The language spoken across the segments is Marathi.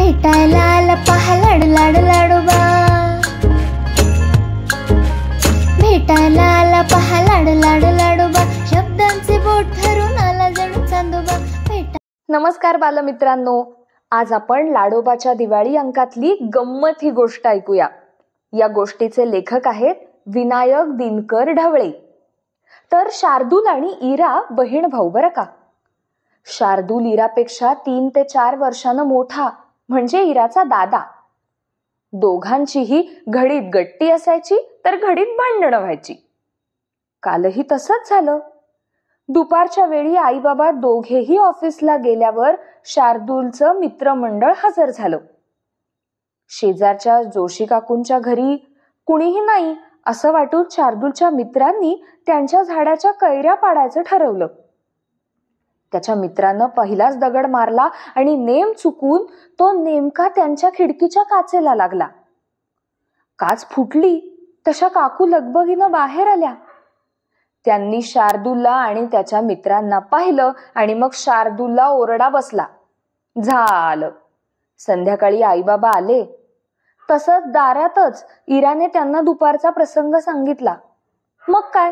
भेटायला आला पहा लाडू लाडू लाडोबा, भेटायला आला पहा लाडू लाडू लाडोबा, शब्दांचे बोट ठरून आला जणू चांदोबा. नमस्कार बालमित्रांनो, आज आपण लाडोबाच्या दिवाळी अंकातली गंमत ही गोष्ट ऐकूया. या गोष्टीचे लेखक आहेत विनायक दिनकर ढवळे. तर शार्दूल आणि इरा बहीण भाऊ बरं का. शार्दूल इरापेक्षा 3 ते 4 वर्षांनं मोठा, म्हणजे इराचा दादा. दोघांचीही घडीत गट्टी असायची तर घडीत भांडणं व्हायची. कालही तसंच झालं. दुपारच्या वेळी आई बाबा दोघेही ऑफिसला गेल्यावर शार्दूलचं मित्रमंडळ हजर झालं. शेजारच्या जोशी काकूंच्या घरी कुणीही नाही असं वाटून शार्दूलच्या मित्रांनी त्यांच्या झाडाच्या कैऱ्या पाडायचं ठरवलं. त्याच्या मित्रानं पहिलाच दगड मारला आणि नेम चुकून तो नेमका त्यांच्या खिडकीच्या काचेला लागला. काच फुटली तशा काकू लगबगीनं बाहेर आल्या. त्यांनी शार्दूलला आणि त्याच्या मित्रांना पाहिलं आणि मग शार्दूलला ओरडा बसला. झालं. संध्याकाळी आई बाबा आले. तसंच दारातच इराने त्यांना दुपारचा प्रसंग सांगितला. मग काय,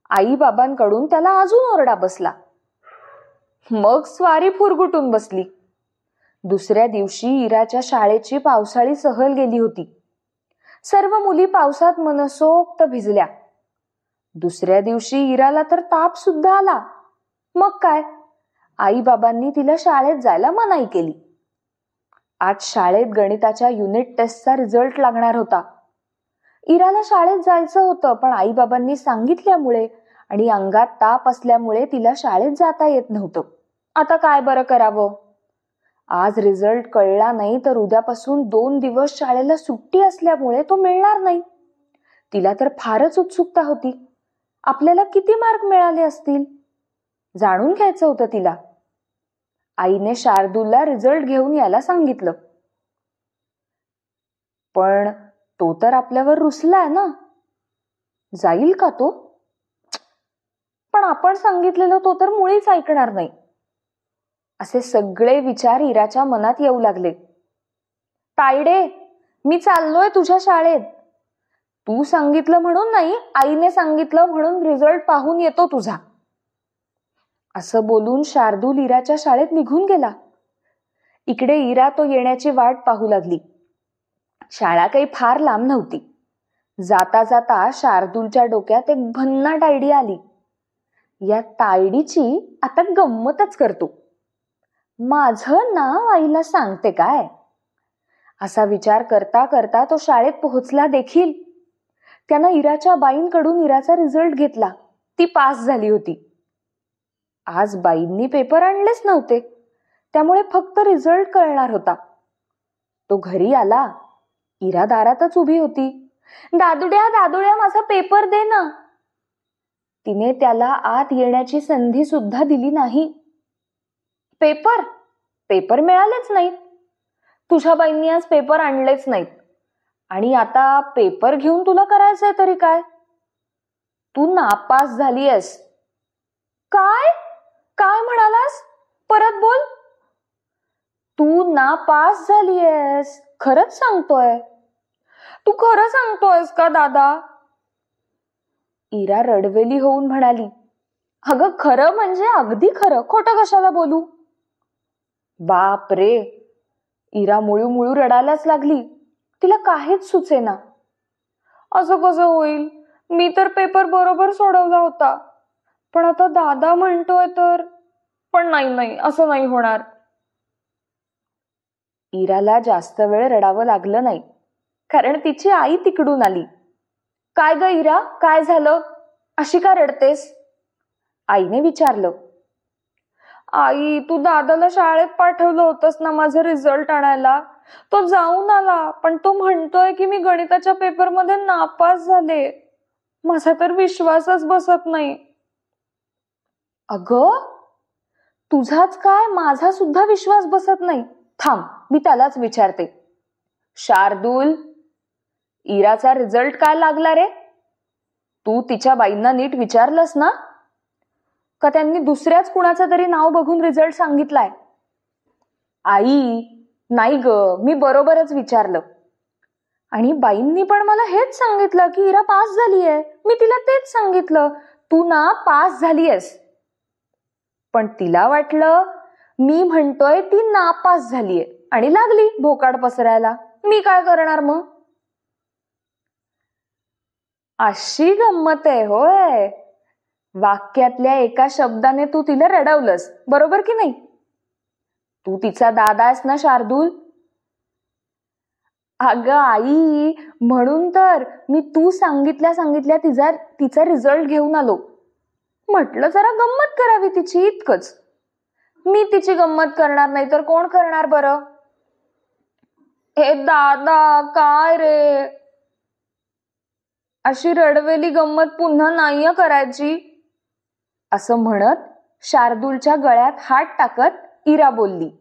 आई बाबांकडून त्याला अजून ओरडा बसला. मग स्वारी फुरगुटून बसली. दुसऱ्या दिवशी इराच्या शाळेची पावसाळी सहल गेली होती. सर्व मुली पावसात मनसोक्त भिजल्या. दुसऱ्या दिवशी इराला तर ताप सुद्धा आला. मग काय, आई बाबांनी तिला शाळेत जायला मनाई केली. आज शाळेत गणिताच्या युनिट टेस्टचा रिझल्ट लागणार होता. इराला शाळेत जायचं होतं, पण आई बाबांनी सांगितल्यामुळे आणि अंगात ताप असल्यामुळे तिला शाळेत जाता येत नव्हतं. आता काय बरं करावं. आज रिझल्ट कळला नाही तर उद्यापासून 2 दिवस शाळेला सुट्टी असल्यामुळे तो मिळणार नाही. तिला तर फारच उत्सुकता होती. आपल्याला किती मार्क मिळाले असतील जाणून घ्यायचं होतं तिला. आईने शार्दूलला रिझल्ट घेऊन यायला सांगितलं. पण तो तर आपल्यावर रुसलाय ना, जाईल का तो? पण आपण सांगितलेलं तो तर मुळीच ऐकणार नाही. असे सगळे विचार इराच्या मनात येऊ लागले. तायडे, मी चाललोय तुझ्या शाळेत. तू सांगितलं म्हणून नाही, आईने सांगितलं म्हणून रिझल्ट पाहून येतो तुझा. असं बोलून शार्दूल इराच्या शाळेत निघून गेला. इकडे इरा तो येण्याची वाट पाहू लागली. शाळा काही फार लांब नव्हती. जाता जाता शार्दूलच्या डोक्यात एक भन्नाट आयडिया आली. या तायडीची आता गंमतच करतो. माझं नाव आईला सांगते काय, असा विचार करता करता तो शाळेत पोहोचला देखील. त्यानं इराच्या बाईंकडून इराचा रिझल्ट घेतला. ती पास झाली होती. आज बाईंनी पेपर आणलेच नव्हते, त्यामुळे फक्त रिझल्ट कळणार होता. तो घरी आला. इरा दारातच उभी होती. दादुड्या दादुड्या, माझा पेपर दे ना. तिने त्याला आत येण्याची संधी सुद्धा दिली नाही. पेपर मिळालेच नाहीत. तुझ्या बाईंनी आज पेपर आणलेच नाहीत आणि आता पेपर घेऊन तुला करायचंय तरी काय? तू नापास झालीयस. काय काय म्हणालास? परत बोल. तू नापास झालीयस. खरंच सांगतोय? तू खरं सांगतोयस का दादा? इरा रडवेली होऊन म्हणाली. अगं खरं म्हणजे अगदी खरं, खोटं कशाला बोलू? बाप रे, इरा मुळू मुळू रडायलाच लागली. तिला काहीच सुचेना. असं कसं होईल? मी तर पेपर बरोबर सोडवला होता, पण आता दादा म्हणतोय तर. पण नाही, असं नाही होणार. इराला जास्त वेळ रडावं लागलं नाही, कारण तिची आई तिकडून आली. काय ग इरा, काय झालं? अशी का रडतेस? आईने विचारलं. आई, तू दादाला शाळेत पाठवलं होतंस ना माझं रिझल्ट आणायला. तो जाऊन आला, पण तो म्हणतोय की मी गणिताच्या पेपरमध्ये नापास झाले. माझा तर विश्वासच बसत नाही. अगं, तुझाच काय, माझा सुद्धा विश्वास बसत नाही. थांब, मी त्यालाच विचारते. शार्दूल, इराचा रिझल्ट काय लागला रे? तू तिच्या बाईंना नीट विचारलंस ना, का त्यांनी दुसऱ्याच कुणाचं तरी नाव बघून रिझल्ट सांगितलाय? आई, नाही ग, मी बरोबरच विचारलं. आणि बाईंनी पण मला हेच सांगितलं की इरा पास झालीये. मी तिला तेच सांगितलं, तू ना पास झालीयस. पण तिला वाटलं मी म्हणतोय ती नापास झालीये आणि लागली भोकाड पसरायला. मी काय करणार मग? अशी गंमत आहे होय. वाक्यातल्या एका शब्दाने तू तिला रडवलंस, बरोबर की नाही? तू तिचा दादा आहेस ना शार्दूल. अगं आई, म्हणून तर मी तू सांगितल्या तिचा रिझल्ट घेऊन आलो. म्हटलं जरा गंमत करावी तिची, इतकंच. मी तिची गंमत करणार नाही तर कोण करणार बरं? हे दादा, काय रे? अशी रडवेली गंमत पुन्हा नाही करायची, असं म्हणत शार्दूलच्या गळ्यात हात टाकत इरा बोलली.